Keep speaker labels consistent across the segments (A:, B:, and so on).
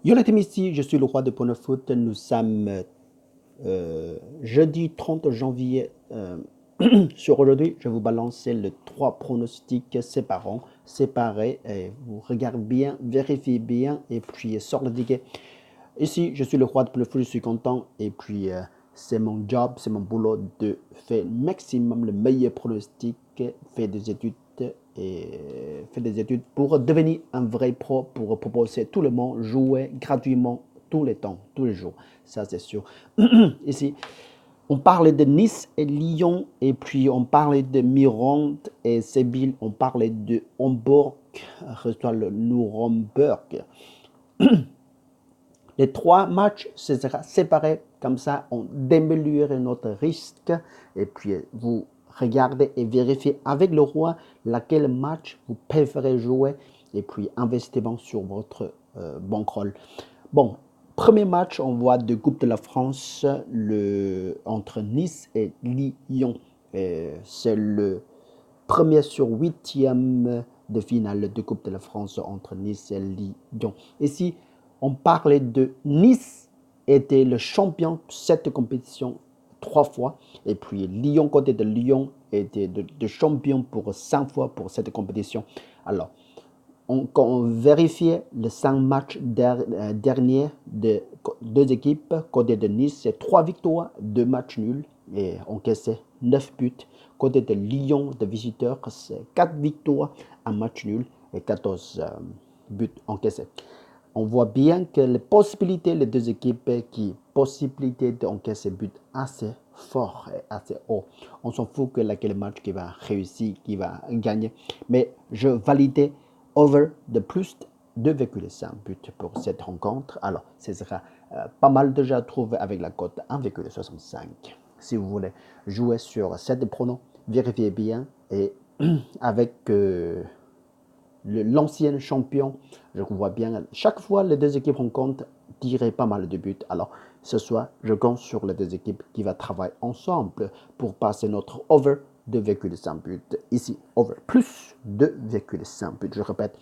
A: Yo les amis, ici, je suis le roi de Poney Foot. Nous sommes jeudi 30 janvier. Sur aujourd'hui, je vais vous balancer les trois pronostics séparés. Et vous regardez bien, vérifiez bien et puis sort le ticket. Ici, je suis le roi de Poney Foot, je suis content. Et puis, c'est mon job, c'est mon boulot de faire le maximum, le meilleur pronostic, faire des études pour devenir un vrai pro, pour proposer tout le monde, jouer gratuitement tout le temps, tous les jours. Ça, c'est sûr. Ici, on parlait de Nice et Lyon, et puis on parlait de Mirande et Séville, on parlait de Hambourg, reçoit le Nuremberg. Les trois matchs se seront séparés, comme ça on diminue notre risque, et puis vous regardez et vérifiez avec le roi laquelle match vous préférez jouer, et puis investissez sur votre bankroll. Bon, premier match, on voit de Coupe de la France entre Nice et Lyon. C'est le premier sur huitième de finale de Coupe de la France entre Nice et Lyon. Ici, on parlait de Nice était le champion de cette compétition 3 fois. Et puis Lyon, côté de Lyon, était de champion pour 5 fois pour cette compétition. Alors, quand on vérifiait les 5 matchs derniers de deux équipes, côté de Nice, c'est 3 victoires, 2 matchs nuls et encaissé 9 buts. Côté de Lyon, de visiteurs, c'est 4 victoires, 1 match nul et 14 buts encaissés. On voit bien que les possibilités, les deux équipes, possibilité d'encaisser buts assez fort et assez haut. On s'en fout que laquelle match qui va réussir, qui va gagner. Mais je validais over de plus de 2,5 buts pour cette rencontre. Alors, ce sera pas mal déjà trouvé avec la cote 1,65. Si vous voulez jouer sur cette pronos, vérifiez bien et avec l'ancien champion, je vois bien, chaque fois les deux équipes rencontrent, tirer pas mal de buts. Alors, ce soir, je compte sur les deux équipes qui vont travailler ensemble pour passer notre over 2,5 buts. Ici, over plus 2,5 buts. Je répète.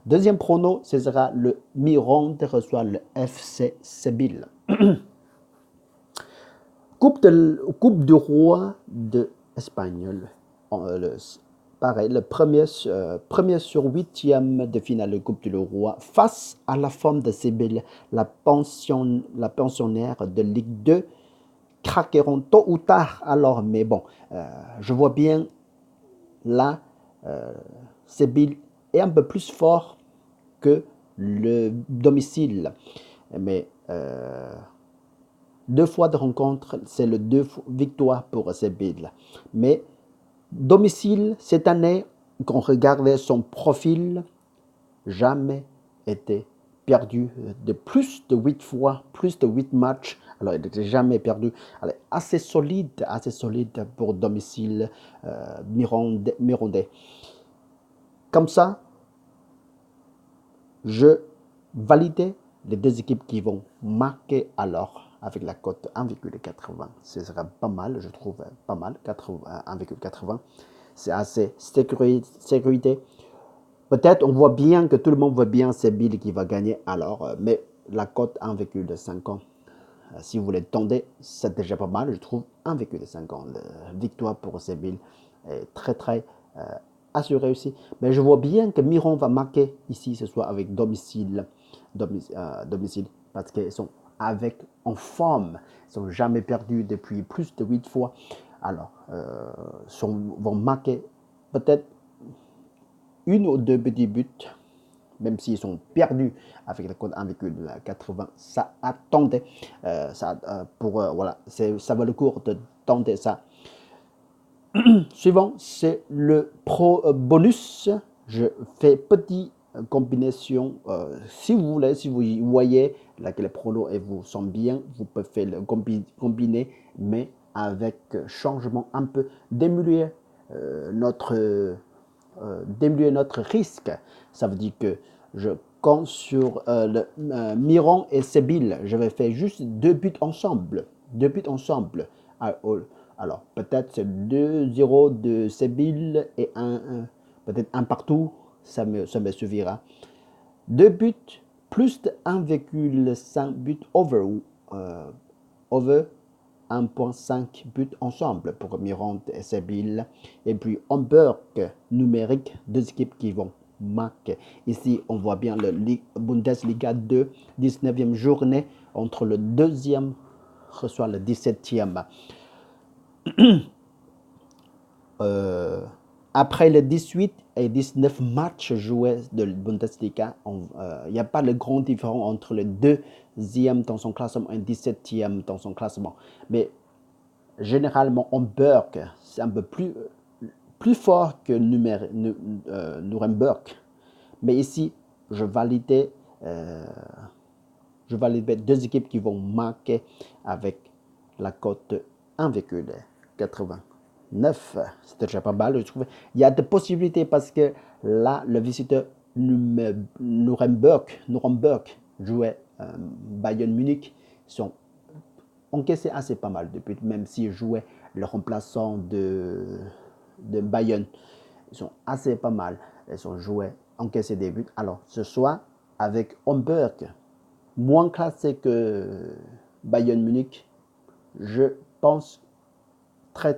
A: Deuxième prono, ce sera le Mirande reçoit le FC Séville. Coupe du roi de Espagnol. Pareil, le premier sur huitième de finale de Coupe du Roi face à la femme de Séville, la pensionnaire de Ligue 2, craqueront tôt ou tard. Alors, mais bon, je vois bien là, Séville est un peu plus fort que le domicile. Mais 2 fois de rencontre, c'est le 2 victoires pour Séville. Mais domicile, cette année, quand on regardait son profil, jamais été perdu de plus de 8 fois, plus de 8 matchs. Alors, il n'était jamais perdu. Alors, assez solide pour domicile Mirandais. Comme ça, je validais les deux équipes qui vont marquer alors avec la cote 1,80. Ce sera pas mal, je trouve pas mal, 1,80. C'est assez sécurité. Peut-être on voit bien que tout le monde voit bien Séville qui va gagner alors, mais la cote 1,50. Si vous voulez tendre, c'est déjà pas mal, je trouve 1,50. Victoire pour Séville est très assuré aussi. Mais je vois bien que Miron va marquer ici ce soir avec domicile parce qu'ils sont en forme. Ils sont jamais perdus depuis plus de 8 fois. Alors, vont marquer peut-être une ou deux petits buts, même s'ils sont perdus avec la cote 1,80. Ça attendait, voilà, ça vaut le coup de tenter ça. Suivant, c'est le pro bonus. Je fais petite combinaison. Si vous voulez, si vous voyez laquelle prono et vous semble bien, vous pouvez faire le combiner, mais avec changement un peu, diminuer notre risque. Ça veut dire que je compte sur le Miron et Séville. Je vais faire juste 2 buts ensemble. 2 buts ensemble. Alors, peut-être c'est 2-0 de Séville et peut-être un partout. Ça me suffira. 2 buts plus de 1,5 but over 1,5 but ensemble pour Mirande et Seville. Et puis Hamburg numérique, deux équipes qui vont marquer. Ici, on voit bien le Bundesliga 2, 19e journée, entre le deuxième reçoit le 17e. Après les 18 et 19 matchs joués de Bundesliga, il n'y a pas de grande différence entre le deuxième dans son classement et le 17e dans son classement. Mais généralement, Hamburg, c'est un peu plus fort que Nuremberg. Mais ici, je validais deux équipes qui vont marquer avec la cote 1,89. C'est déjà pas mal, je trouve. Il y a des possibilités parce que là, le visiteur Nuremberg jouait Bayern Munich. Ils ont encaissé assez pas mal de buts, même s'ils jouaient le remplaçant de Bayern. Ils sont assez pas mal. Ils ont joué, encaissé des buts. Alors, ce soir, avec Hamburg, moins classé que Bayern Munich, je pense très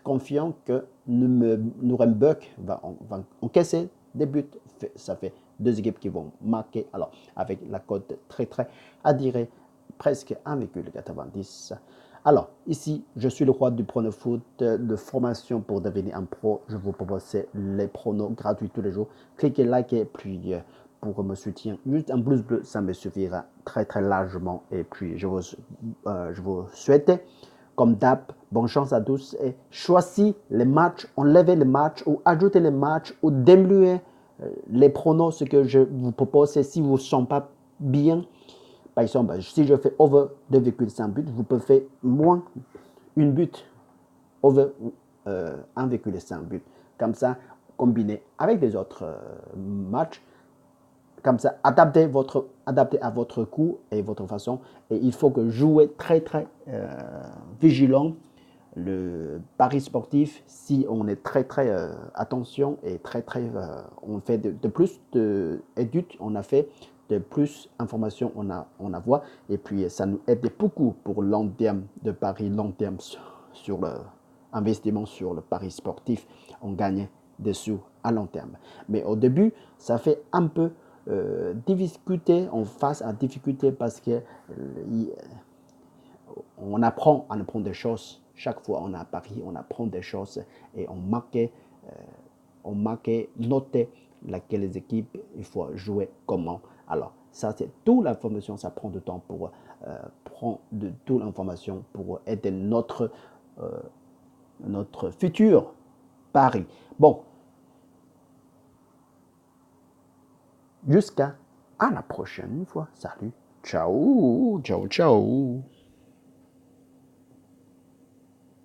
A: confiant que Nuremberg va encaisser des buts. Ça fait deux équipes qui vont marquer. Alors, avec la cote très adhérée, presque 1,90. Alors, ici, je suis le roi du prono foot de formation pour devenir un pro. Je vous propose les pronos gratuits tous les jours. Cliquez, likez, puis pour me soutenir, juste un pouce bleu, ça me suffira très largement. Et puis, je vous souhaite, comme d'hab, bonne chance à tous et choisissez les matchs, enlevez les matchs ou ajoutez les matchs ou diminuez les pronos. Ce que je vous propose, c'est si vous ne sentez pas bien, par exemple, si je fais over 2,5 buts, vous pouvez faire moins une but, over 1,5 buts. Comme ça, combiné avec des autres matchs. Comme ça, adaptez à votre coût et votre façon. Et il faut que jouer très vigilant. Le pari sportif, si on est très attention et on fait de plus d'études, on a fait de plus d'informations, on a voit. Et puis, ça nous aide beaucoup pour long terme de pari, long terme sur l'investissement sur le pari sportif. On gagne des sous à long terme. Mais au début, ça fait un peu difficulté, on face à difficulté parce que on apprend à apprendre des choses. Chaque fois on a pari, on apprend des choses et on marquait, notait laquelle équipe il faut jouer comment. Alors, ça c'est toute l'information, ça prend du temps pour prendre toute l'information pour aider notre futur pari. Bon, jusqu'à la prochaine fois. Salut, ciao.